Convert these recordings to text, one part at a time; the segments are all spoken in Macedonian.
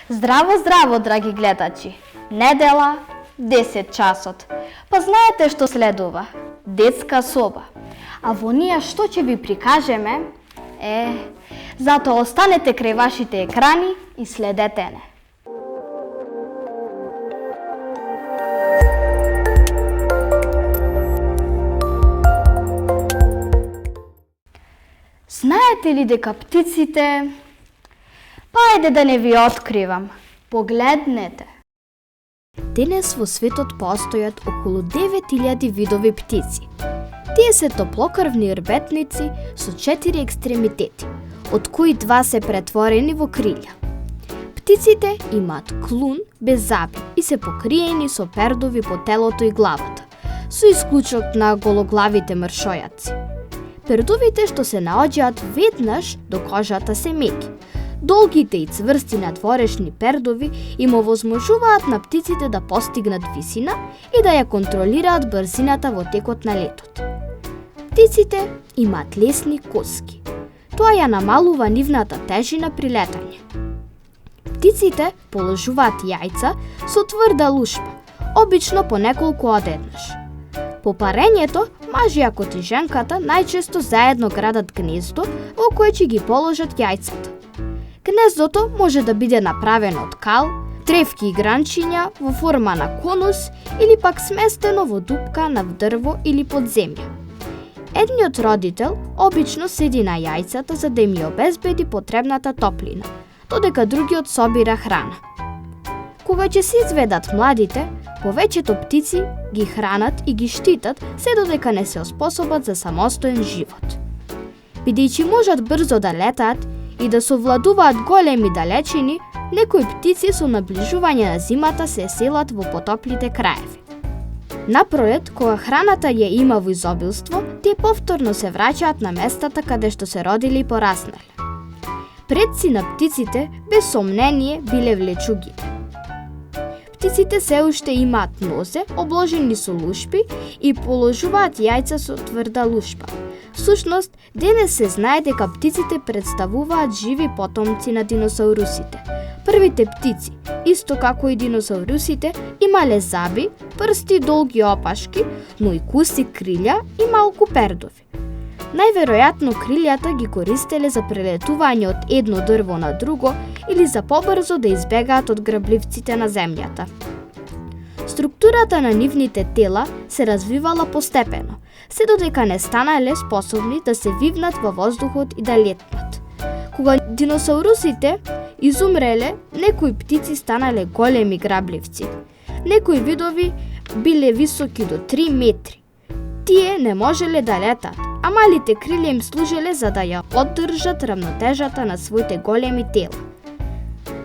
Здраво, здраво, драги гледачи! Недела, 10 часот. Па знаете што следува? Детска соба. А во неја што ќе ви прикажеме? Затоа останете крај вашите екрани и следете не. Знаете ли дека птиците... Па ајде да не ви откривам. Погледнете. Денес во светот постојат околу 9000 видови птици. Тие се топлокрвни рбетници со 4 екстремитети, од кои 2 се претворени во крилја. Птиците имаат клун без заби и се покриени со пердови по телото и главата, со исклучок на гологлавите мршојаци. Пердовите што се наоѓаат веднаш до кожата се меки. Долгите и цврсти надворешни пердови им овозможуваат на птиците да постигнат висина и да ја контролираат брзината во текот на летот. Птиците имаат лесни коски. Тоа ја намалува нивната тежина при летање. Птиците положуваат јајца со тврда лушпа, обично по неколку одеднаш. По парењето, мажјакот и женката најчесто заедно градат гнездо во кое ќе ги положат јајцата. Гнездото може да биде направено од кал, тревки и гранчиња во форма на конус или пак сместено во дупка на дрво или под земја. Едниот родител обично седи на јајцата за да им ја обезбеди потребната топлина, додека другиот собира храна. Кога ќе се изведат младите, повеќето птици ги хранат и ги штитат се додека не се оспособат за самостоен живот. Бидејќи можат брзо да летаат и да совладуваат големи далечини, некои птици со наближување на зимата се селат во потоплите краеви. Напролет, кога храната ја има во изобилство, тие повторно се враќаат на местата каде што се родили и пораснале. Предци на птиците, без сомнение, биле влечугите. Птиците се уште имаат нозе, обложени со лушпи и положуваат јајца со тврда лушпа. Всушност, денес се знае дека птиците представуваат живи потомци на диносаурусите. Првите птици, исто како и диносаурусите, имале заби, прсти, долги опашки, но и куси крилја и малку пердови. Најверојатно крилјата ги користеле за прелетување од едно дрво на друго или за побрзо да избегаат од грабливците на земјата. Структурата на нивните тела се развивала постепено, се додека не станале способни да се вивнат во воздухот и да летнат. Кога диносаурусите изумреле, некои птици станале големи грабливци. Некои видови биле високи до 3 метри. Тие не можеле да летат, а малите крилја им служеле за да ја оддржат равнотежата на своите големи тела.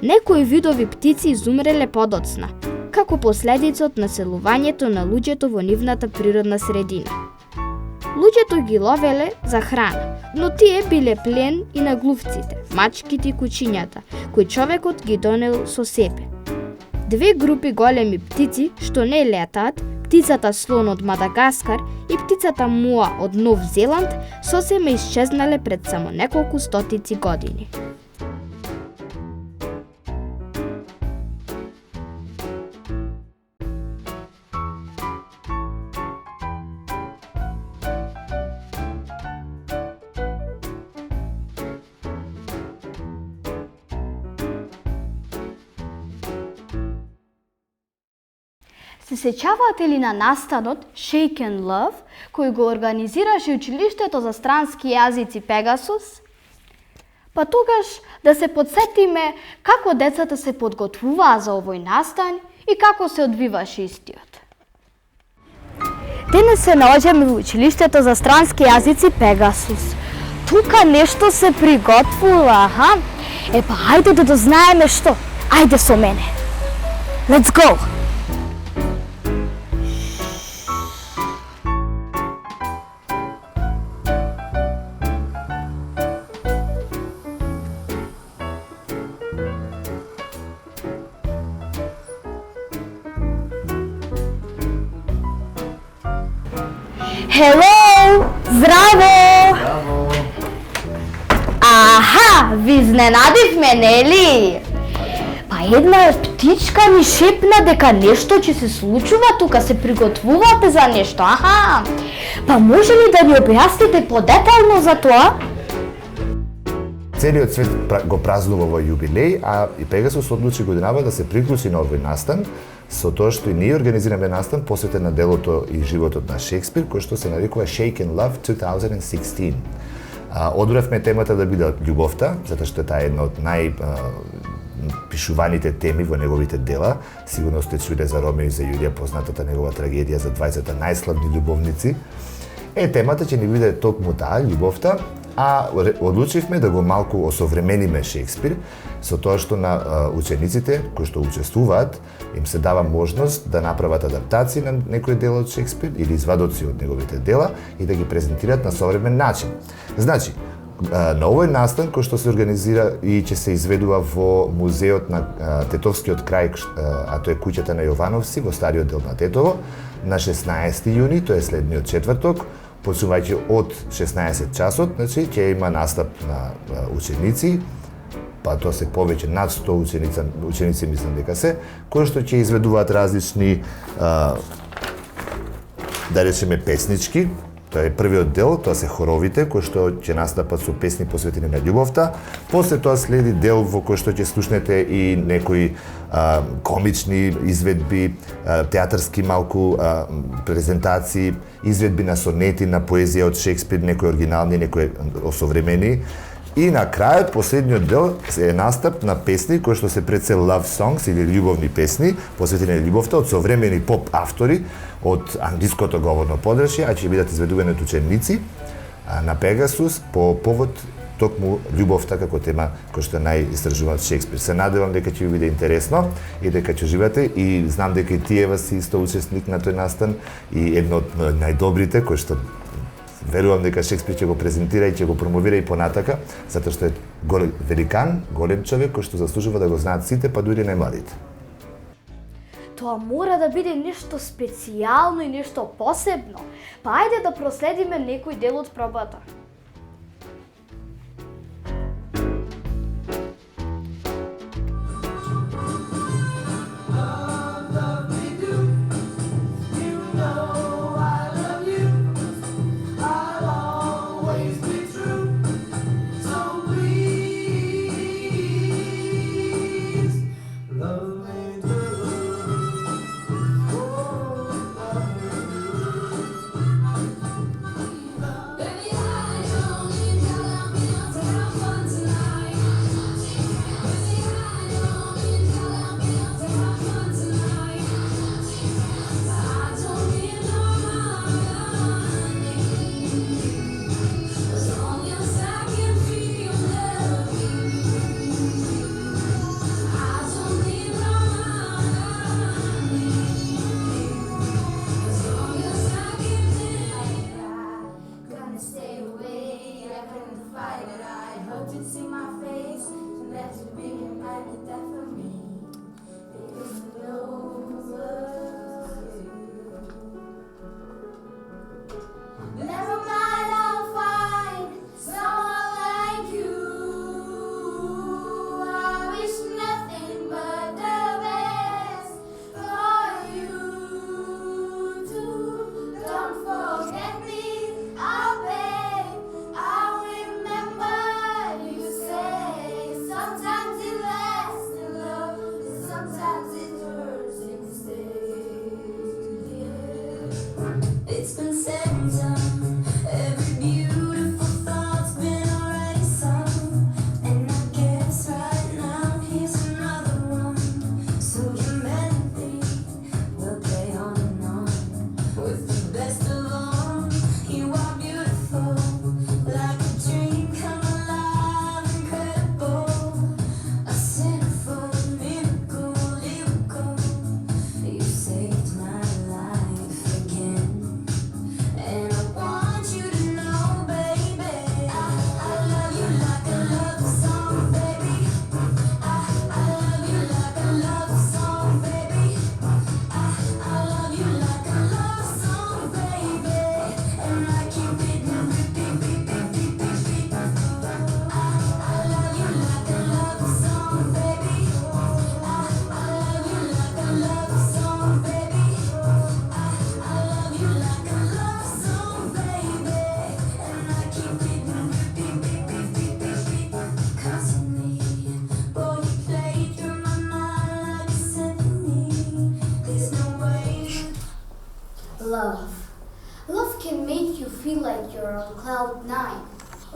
Некои видови птици изумреле подоцна, како последица од населувањето на луѓето во нивната природна средина. Луѓето ги ловеле за храна, но тие биле плен и на глувците, мачките и кучињата, кои човекот ги донел со себе. 2 групи големи птици што не летаат, птицата слон од Мадагаскар и птицата муа од Нов Зеланд, сосема исчезнале пред само неколку стотици години. Се сеќавате ли на настанот Shake and Love, кој го организираше училиштето за странски јазици Пегасус? Па тогаш да се подсетиме како децата се подготвуваа за овој настан и како се одвиваше истиот. Денес се наоѓаме во училиштето за странски јазици Пегасус. Тука нешто се приготвува, аха? Па ајде да дознаеме што. Ајде со мене. Let's go! Hello! Здраво! Браво! Аха, ви изненадивме, нели? Па А една птичка ни шепна дека нешто ќе се случува тука, се приготвувате за нешто. Аха. Па може ли да ни објасните подетално за тоа? Целиот свет го празнува овој јубилеј, а и Пегасус одлучи годинава да се приклучи на овој настан, со тоа што и ние организираме настан посветен на делото и животот на Шекспир, кој што се нарекува Shaken Love 2016. Одбравме темата да биде љубовта, затоа што таа е една од пишуваните теми во неговите дела. Сигурно сте чуле за Ромео и за Јулија, познатата негова трагедија за 20 најславни љубовници. Темата ќе ни биде токму таа, љубовта, а одлучивме да го малку осовремениме Шекспир, со тоа што на учениците кои што учествуваат им се дава можност да направат адаптации на некој дел од Шекспир или извадоци од неговите дела и да ги презентираат на современ начин. Значи, на овој настан кој што се организира и ќе се изведува во музеот на Тетовскиот крај, а тоа е куќата на Јовановци во стариот дел на Тетово, на 16 јуни, тоа е следниот четврток, почнувајќи од 16 часот, значи ќе има настап на ученици, па тоа се повеќе над 100 ученици мислам дека се, кои што ќе изведуваат различни да речеме песнички. Тоа е првиот дел, тоа се хоровите кои што ќе настапат со песни посветени на љубовта. После тоа следи дел во кој што ќе слушнете и некои комични изведби, театарски малку презентации, изведби на сонети, на поезија од Шекспир, некои оригинални, некои осовремени. И на крајот, последниот дел е настап на песни кои што се пред се love songs или љубовни песни, посветени на љубовта од современи поп автори од англиското говорно подрачје, а ќе бидат изведувани од ученици на Пегасус по повод токму љубовта како тема кој што најистражуваат Шекспир. Се надевам дека ќе ви биде интересно и дека ќе живеете и знам дека и тие вас исто учесник на тој настан и едно од најдобрите кој што верувам дека Шекспир ќе го презентира и ќе го промовира и понатака, затоа што е великан, голем човек кој што заслужува да го знаат сите, па дури најмладите. Тоа мора да биде нешто специјално и нешто посебно. Па ајде да проследиме некој дел од пробата.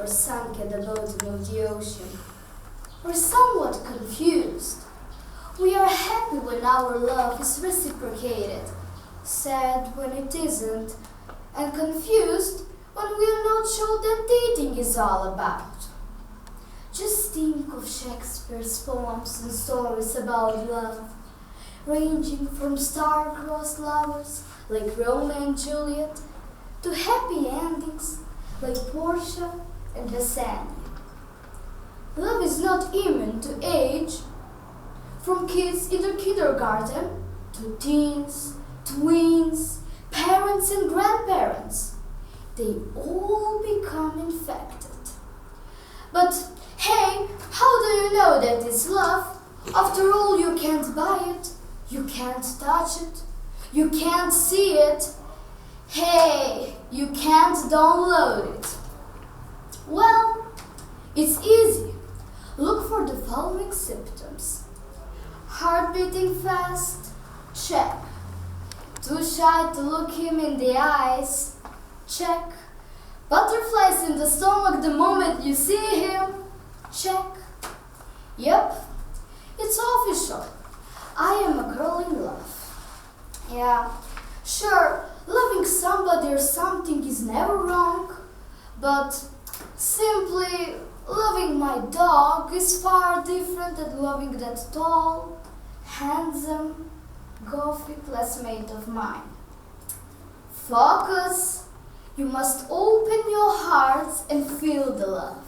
or sunk at the bottom of the ocean. We're somewhat confused. We are happy when our love is reciprocated, sad when it isn't, and confused when we are not sure that dating is all about. Just think of Shakespeare's poems and stories about love, ranging from star-crossed lovers like Romeo and Juliet to happy endings like Portia and Bassanio. Love is not immune to age. From kids in the kindergarten to teens, tweens, parents and grandparents, they all become infected. But hey, how do you know that it's love? After all, you can't buy it, you can't touch it, you can't see it. Hey, you can't download it. Well, it's easy. Look for the following symptoms. Heart beating fast? Check. Too shy to look him in the eyes? Check. Butterflies in the stomach the moment you see him? Check. Yep, it's official. I am a girl in love. Yeah, sure, loving somebody or something is never wrong, but simply loving my dog is far different than loving that tall, handsome, gothic classmate of mine. Focus. You must open your hearts and feel the love.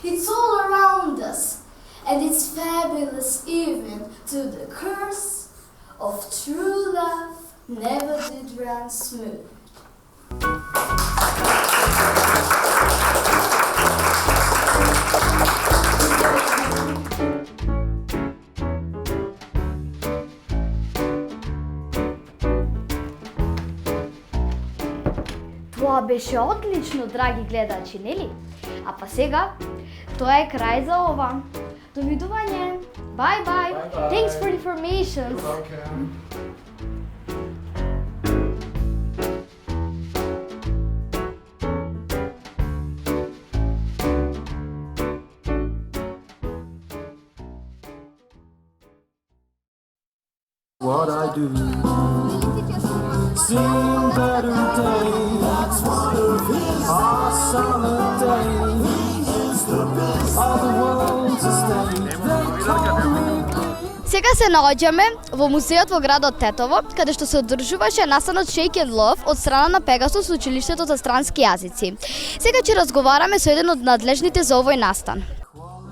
It's all around us, and it's fabulous even to the curse of true love never did run smooth. Това беше отлично, драги гледачи, нели? А па сега, тоа е крај за ова. Довидување. Bye bye. Thanks for the information. What I do, sing better day. That's what it is. Our summer day. He is the best. All the world's a stage. They call me. Сега се наоѓаме во музеот во градот Тетово, каде што се одржуваше настанот Shake and Love од страна на Пегасус училиштето за странски јазици. Сега ќе разговараме со еден од надлежните за овој настан.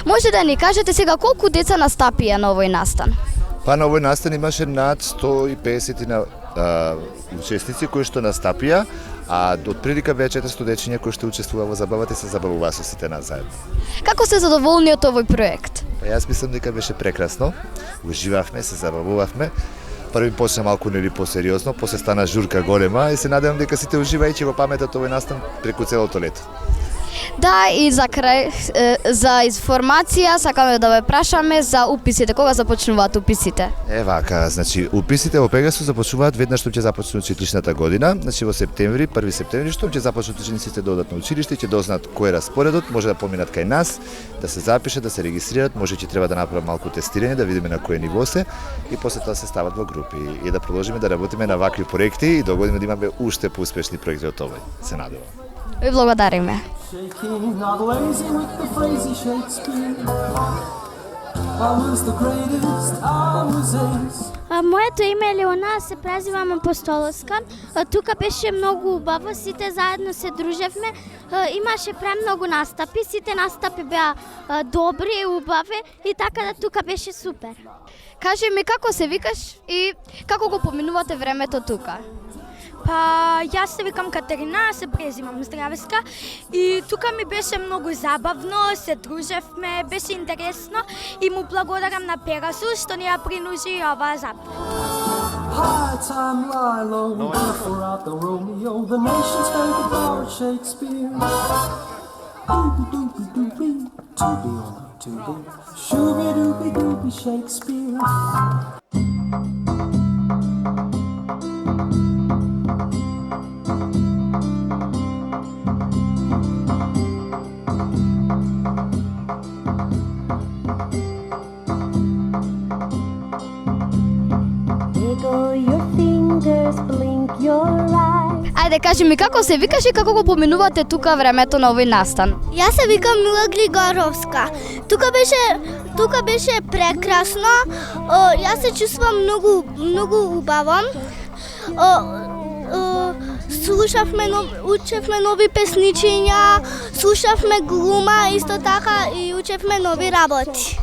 Може да ни кажете сега колку деца настапија на овој настан? Па на овој настан имаше над 150 учесници кои што настапија, а од прилика беа 400 дечиња кои што учествуваа во забавата и се забавуваа со сите нас заедно. Како се задоволни од овој проект? Па јас мислам дека беше прекрасно. Уживавме, се забавувавме. Први почна малку нели посериозно, после стана журка голема и се надевам дека сите уживајќи го паметат овој настан преку целото лето. Да, и за крај, за информација сакаме да ве прашаме за уписите. Кога започнуваат уписите? Вака, значи уписите во Пегасус започнуваат веднаш што ќе започне училишната година, значи во септември, 1 септември, што ќе започнат учениците да одат на училиште, ќе дознаат кој е распоредот, може да поминат кај нас, да се запишат, да се регистрираат, може ќе треба да направат малку тестирање, да видиме на кој ниво се и после тоа се стават во групи и да продолжиме да работиме на вакви проекти и до година да имаме уште поуспешни проекти од овој. Се надевам. Ви благодариме. Shaking, not lazy with the crazy Shakespeare. I was the greatest, I was ace. Моето име е Леона, се презивам Апостолска. Тука беше многу убаво, сите заедно се дружевме. Имаше премногу настапи, сите настапи беа добри и убави и така да тука беше супер. Кажи ми како се викаш и како го поминувате времето тука? Па, јас се викам Катерина, се презимам Здравеска и тука ми беше многу забавно, се дружевме, беше интересно и му благодарам на Пегасус што ни ја принужи оваа забава. High time lie low, pour out the Romeo, the nation's favorite bard Shakespeare. Doobie-doobie-doobie, to-be-on-to-be, shooby-dooby-dooby Shakespeare. Ајде, кажи ми како се викаш и како го поминувате тука времето на овој настан? Јас се викам Мила Григоровска. Тука беше прекрасно. Јас се чувствувам многу убаво. Учевме нови песничиња, слушавме глума, исто така и учевме нови работи.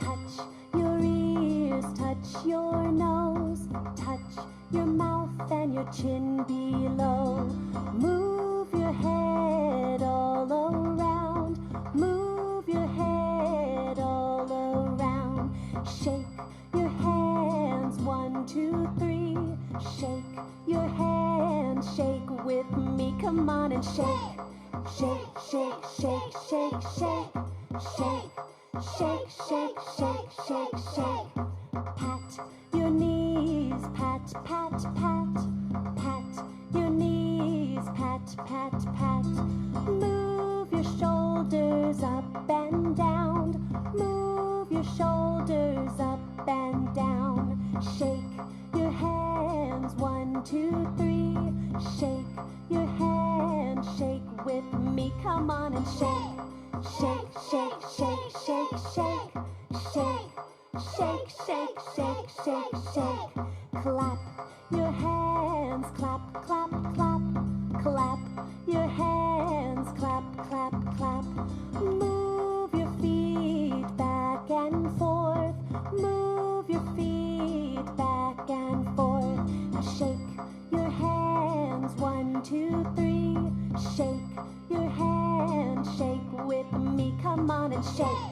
Touch your ears, touch your nose, touch your mouth and your chin below. Move your head all around, move your head all around. Shake your hands, 1, 2, 3. Shake your hands, shake with me, come on and shake. Shake, shake, shake, shake, shake, shake. Shake, shake, shake, shake, shake. Pat your knees, pat, pat, pat. Pat your knees, pat, pat, pat. Move your shoulders up and down. Move your shoulders up and down. Shake your hands, 1, 2, 3. Shake your hands, shake with me, come on and shake. Shake, shake, shake, shake, shake, shake, shake, shake, shake, shake, shake. Clap your hands, clap, clap, clap, clap your hands, clap, clap, clap. Move your feet back and forth, move your feet back and forth. Now shake your hands, 1, 2, 3. Shake your hands, shake with me, come on and shake.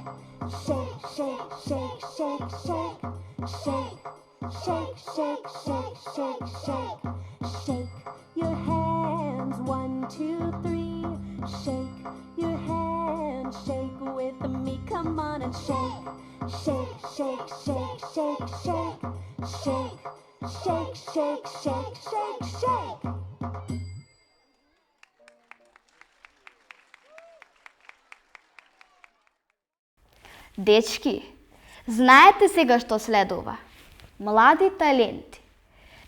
Shake, shake, shake, shake, shake, shake, shake, shake, shake, shake, shake. Shake your hands, 1, 2, 3. Shake your hands, shake with me, come on and shake. Shake, shake, shake, shake, shake, shake, shake, shake, shake, shake, shake. Дечки, знаете сега што следува? Млади таленти.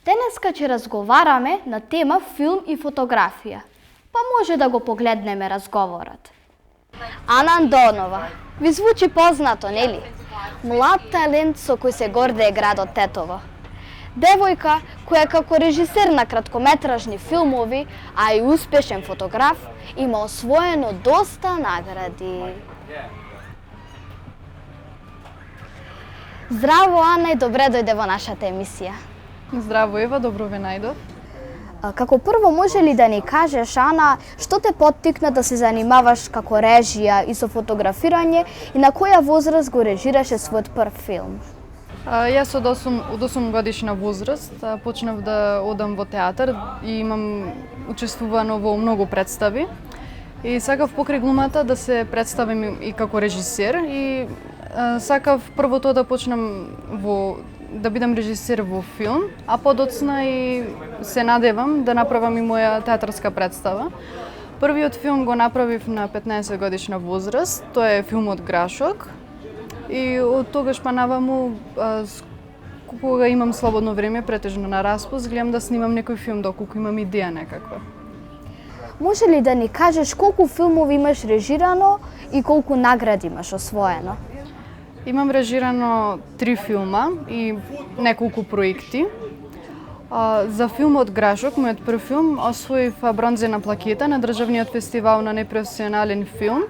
Денеска ќе разговараме на тема филм и фотографија. Па може да го погледнеме разговорот. Ана Андонова. Ви звучи познато, нели? Млад талент со кој се гордее градот Тетово. Девојка која како режисер на краткометражни филмови, а и успешен фотограф, има освоено доста награди. Здраво, Ана, и добре дојде во нашата емисија. Здраво, Ева, добро ве најдов. Како прво, може ли да ни кажеш, Ана, што те поттикна да се занимаваш како режија и со фотографирање и на која возраст го режираше својот прв филм? Јас од 8 годишна возраст почнав да одам во театар и имам учествувано во многу представи. И сакав покрај глумата да се представам и како режисер и сакав првото да почнам да бидам режисер во филм, а подоцна и се надевам да направам и моја театарска представа. Првиот филм го направив на 15 годишна возраст, тоа е филмот Грашок. И од тогаш па наваму, кога имам слободно време, претежно на распуст, гледам да снимам некој филм доколку имам идеја некаква. Може ли да ни кажеш колку филмови имаш режирано и колку награди имаш освоено? Имам режирано 3 филма и неколку проекти. За филмот Грашок, мојот прв филм, освоив бронзена плакета на Државниот фестивал на непрофесионален филм.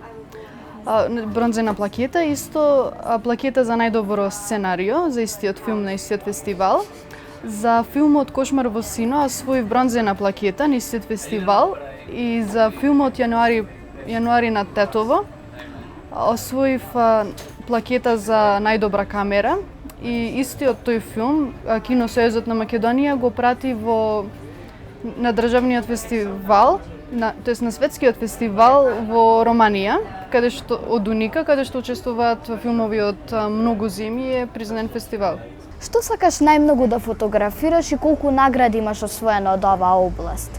Бронзена плакета, исто плакета за најдобро сценарио за истиот филм на истиот фестивал. За филмот Кошмар во Сино освоив бронзена плакета на истиот фестивал и за филмот Јануари на Тетово освоив плакета за најдобра камера и истиот тој филм Киносојузот на Македонија го прати на државниот фестивал, тоест на светскиот фестивал во Романија, од Уника, каде што учествуваат филмови од многу земји, е признан фестивал. Што сакаш најмногу да фотографираш и колку награди имаш освоено од оваа област?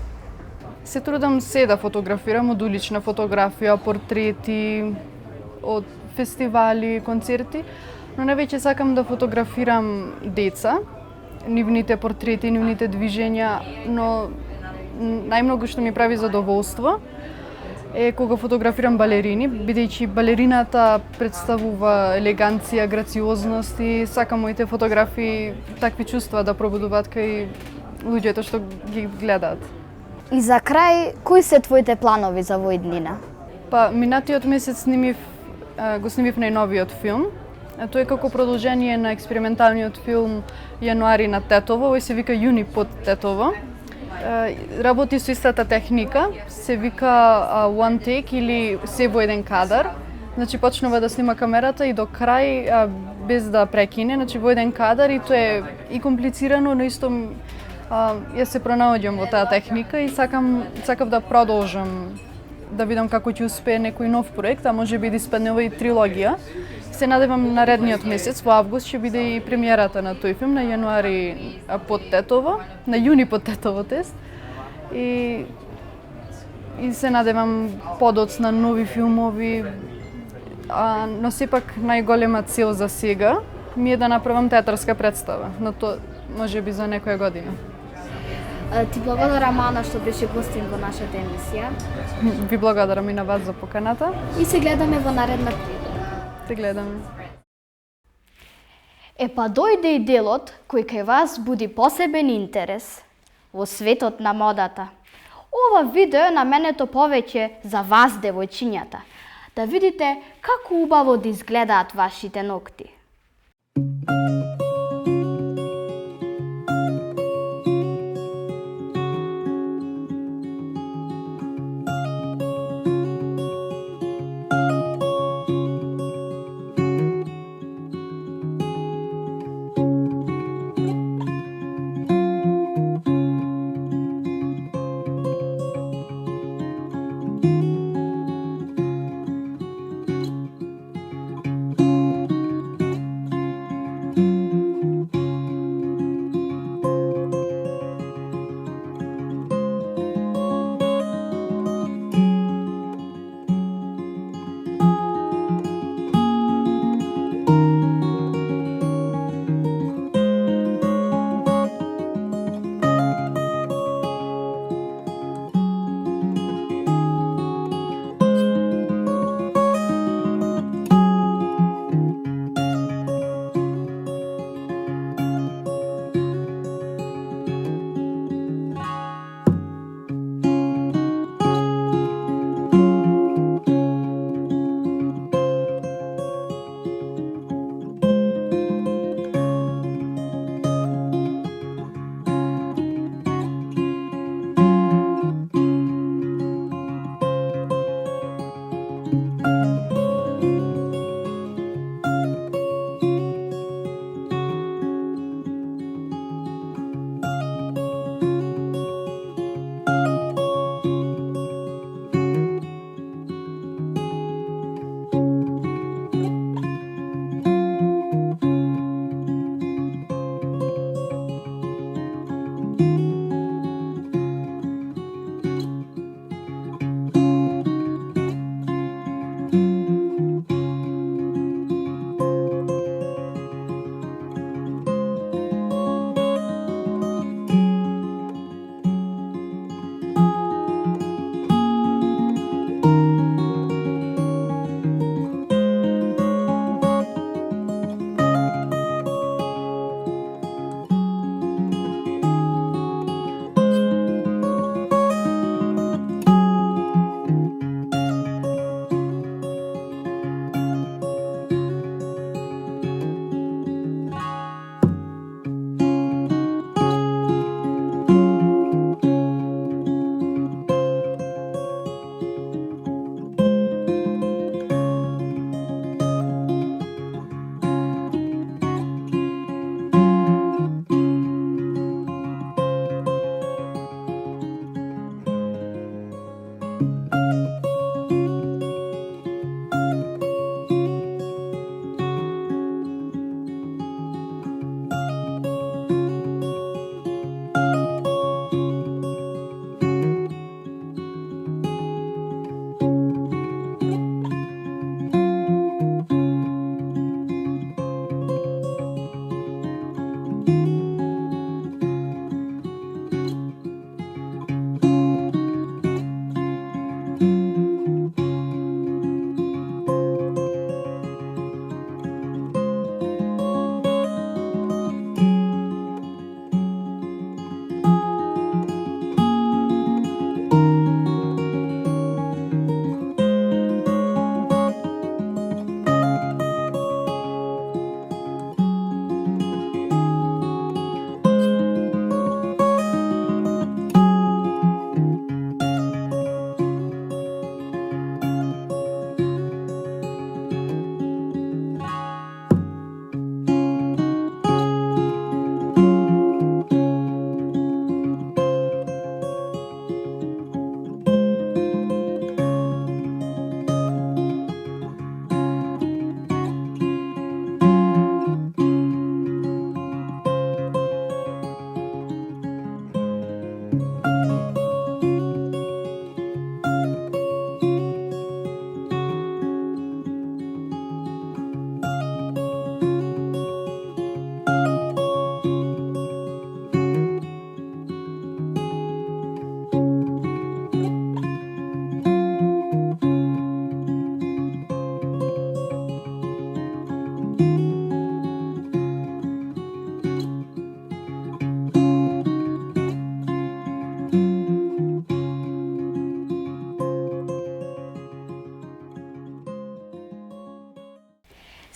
Се трудам се да фотографирам, од улична фотографија, портрети, од фестивали, концерти, но највеќе сакам да фотографирам деца, нивните портрети, нивните движења, но најмногу што ми прави задоволство е кога фотографирам балерини, бидејќи балерината представува елеганција, грациозност и сакам моите фотографии такви чувства да пробудуваат кај луѓето што ги гледаат. И за крај, кои се твоите планови за овој днина? Па, минатиот месец го снимив најновиот филм. Тој е како продолжение на експерименталниот филм Јануари на Тетово, овој се вика Јуни под Тетово. Работи со истата техника, се вика one take или се во еден кадар. Значи почнува да снима камерата и до крај без да прекине, значи во еден кадар и тоа е и комплицирано, но исто јас се пронаоѓам во таа техника и сакав да продолжам да видам како ќе успее некој нов проект, а можеби да испадне ова и трилогија. Се надевам наредниот месец, во август, ќе биде и премиерата на тој филм, на јануари под Тетово, на јуни под Тетово тест. И се надевам подоцна нови филмови, но сепак најголема цел за сега ми е да направам театарска представа, но тоа можеби за некоја година. Ти благодарам, Ана, што беше гостин во нашата емисија. Ви благодарам и на вас за поканата. И се гледаме во наредна прилика. Се гледаме. Па дојде и делот кој кај вас буди посебен интерес во светот на модата. Ова видео е наменето повеќе за вас, девојчињата, да видите како убаво да изгледаат вашите ногти.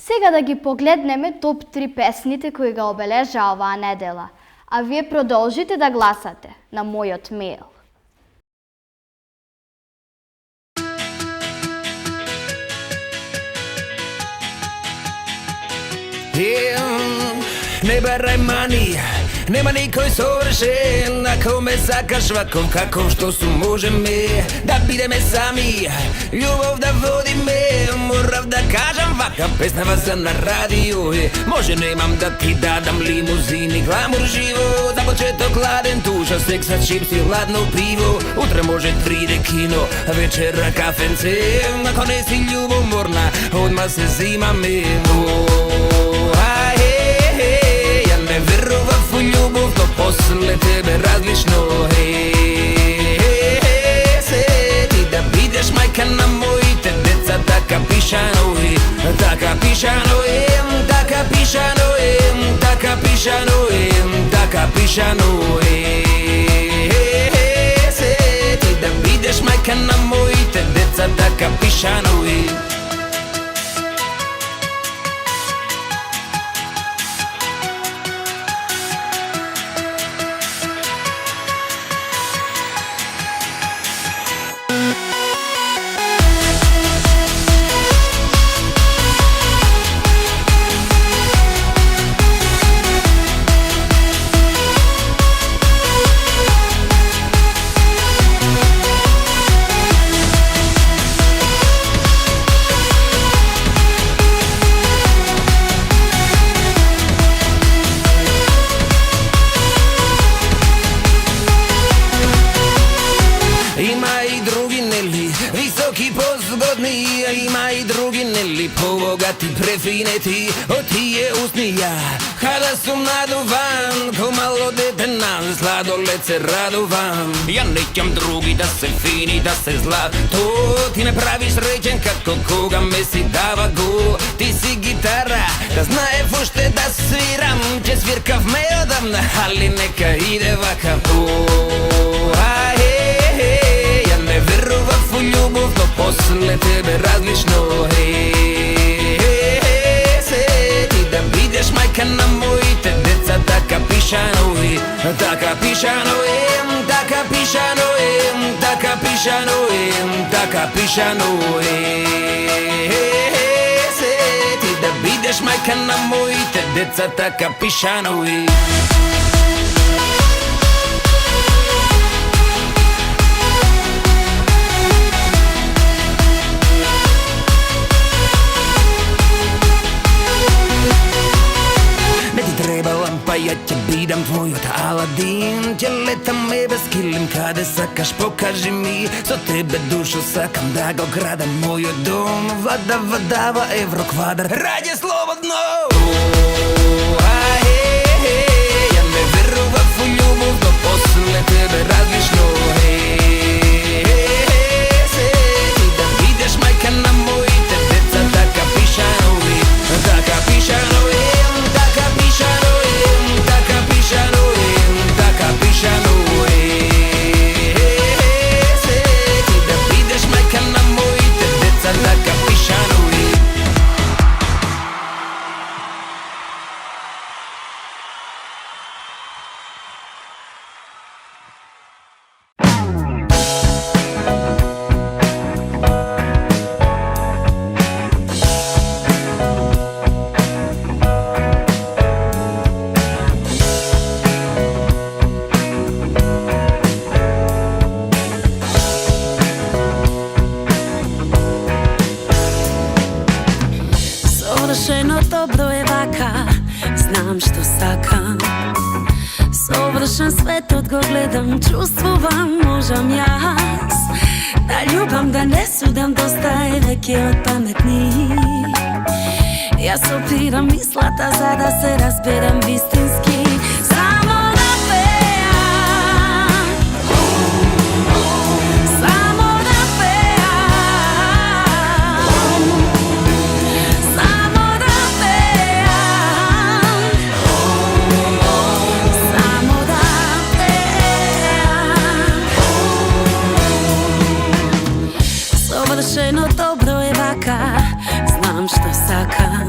Сега да ги погледнеме топ 3 песните кои ga обележаа оваа недела, а вие продолжите да гласате на мојот мејл. Не барај мани, нема никој совршен. Ако ме сакаш ваков каков што су, можеме да бидеме сами, љубов да водиме. Морав да кажам, вака песнава за на радио е. Може немам да ти дадам лимузини, гламур живот, за почеток ладен туша, секса, чипси, ладно пиво. Утре може 3D кино, вечера кафенце. Ако не си љубоморна, одма се зимаме. Не верував у љубов, но после тебе различно. Сети да бидеш мајка на моите деца, така пишано е, така пишано е, така пишано е, така пишано е, така пишано е. Сети да бидеш мајка на моите деца, така пишано е. Има и други нели, побогати, префинети од тие устнија. Када сум надуван, ко мало дете на сладолед се радувам. Ја неќам други да се фини, да се злато. Ти ме правиш среќен како кога ме си дава го. Ти си гитара, да знаев уште да свирам. Ќе свиркавме одамна, али нека иде вака. Ја не верував у љубов, но после тебе различно. Сети да бидеш мајка на моите деца, така пишано е, така пишано е, така пишано е, така пишано е, така пишано е. Сети да бидеш мајка на моите деца, така пишано е. Па ја ќе бидам твојот Аладин. Ќе летаме без килим, каде сакаш покажи ми. Со тебе душо сакам да го градам мојот дом. Влада владава евроквадар, раѓе слободно. Ја не верував у љубов, но после тебе различно. Сети да бидеш мајка на моите деца, така пишано е, така пишано е, така пишано е, така пишано е, така пишано е. Сети да бидеш мајка на моите деца, така пишано е. Совршено добро е вака, знам што сакам. Совршен светот го гледам, чувствувам, можам јас да љубам, да не судам, доста е веќе од паметни. Јас опирам мислата за да се разберам вистински. Само да пеам, само да пеам, само да пеам, само да пеам. Совршено добро е вака, сака, знам што сакам.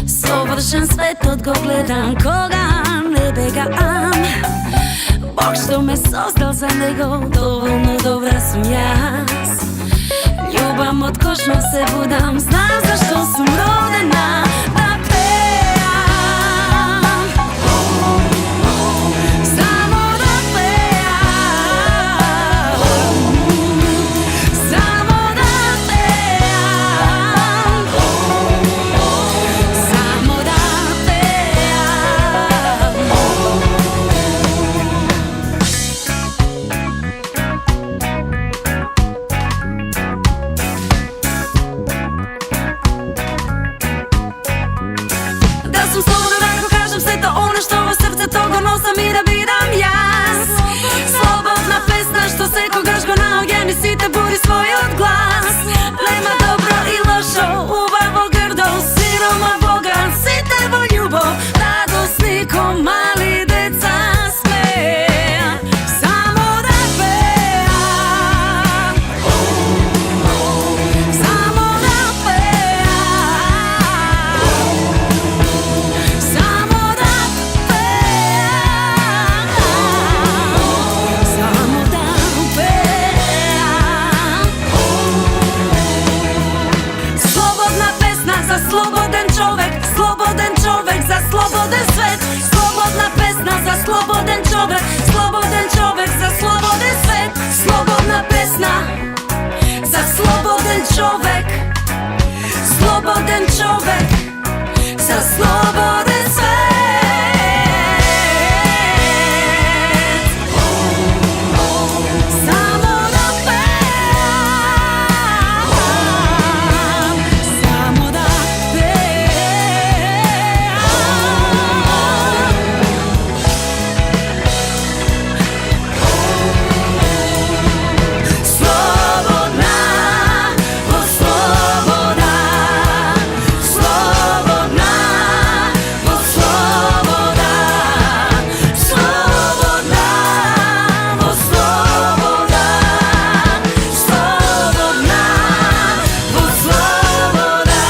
Совршен светот го гледам кога не бегам. Бог што ме создал за него, доволно добра сум јас. Љубам од кошно се будам, знам зашто сум родена да пеам. Само да пеам, само да пеам, само да пеам. Да сум слободна да го кажам сето оно што во срцето го носам и да бидам јас. Слободна песна што секогаш го наоѓа ми сите бури својот глас. Нема добро и лошо, убаво грдо, сирома богат, сите во љубов, радосни ко мали деца сме. Само да пеам, само да пеам, само да пеам, само да пеам. Слободна песна за слободен човек за слободен свет. Слободна песна за слободен човек за слободен свет. Слободна песна за слободен човек за слободен свет. Само да пеам, само да пеам. Слободна во слобода, слободна во слобода, слободна во слобода, слободна во слобода.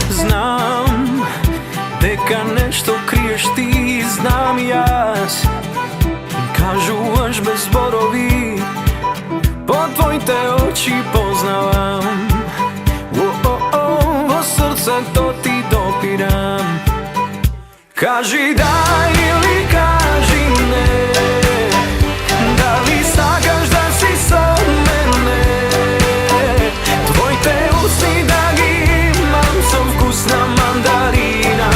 Знам дека нешто криеш ти, знам јас. Кажуваш без зборови, по твоите очи познавам. Во срцето ти допирам. Кажи да или кажи не, дали сакаш да си со мене. Твоите усни да ги имам со вкус на мандарина,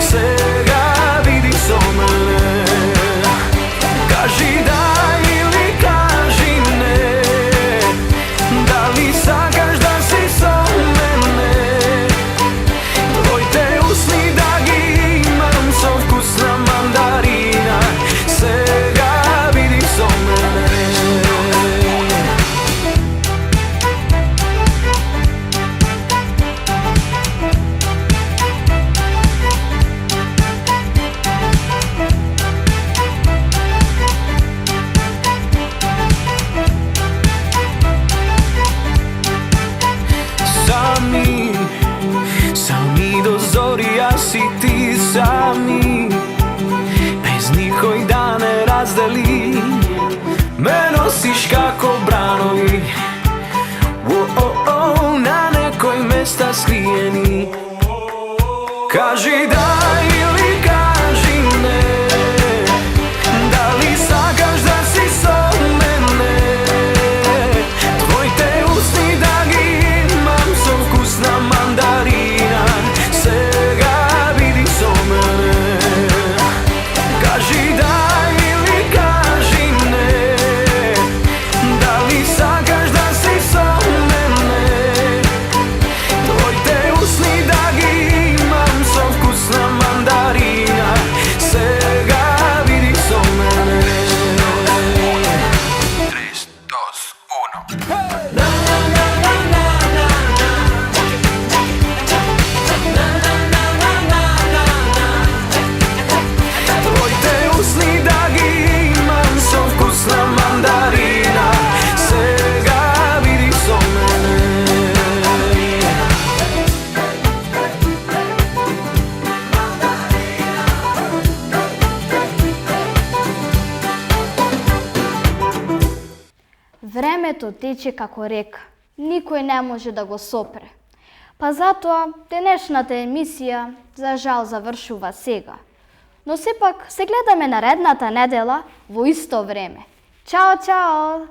сега види со мене. Кажи да или кажи не, дали сакаш да си со мене. Твоите усни да ги имам со вкус на мандарина, сега види со мене. Sami do zori, jaz i ti sami. Bez nikoj da ne razdeli, me nosiš kako branovi. Na nekoj mesta skrijeni. Kaži da ili kaži ne, dali sakaš da si so mene. Tvojte usni da gi imam so vkus na mandarina, сега види со мене. Кажи да или кажи не, дали сакаш да си со мене. Твоите усни да ги имам со вкус на времето тече како река. Никој не може да го сопре. Па затоа денешната емисија за жал завршува сега. Но сепак се гледаме наредната недела во исто време. Чао, чао!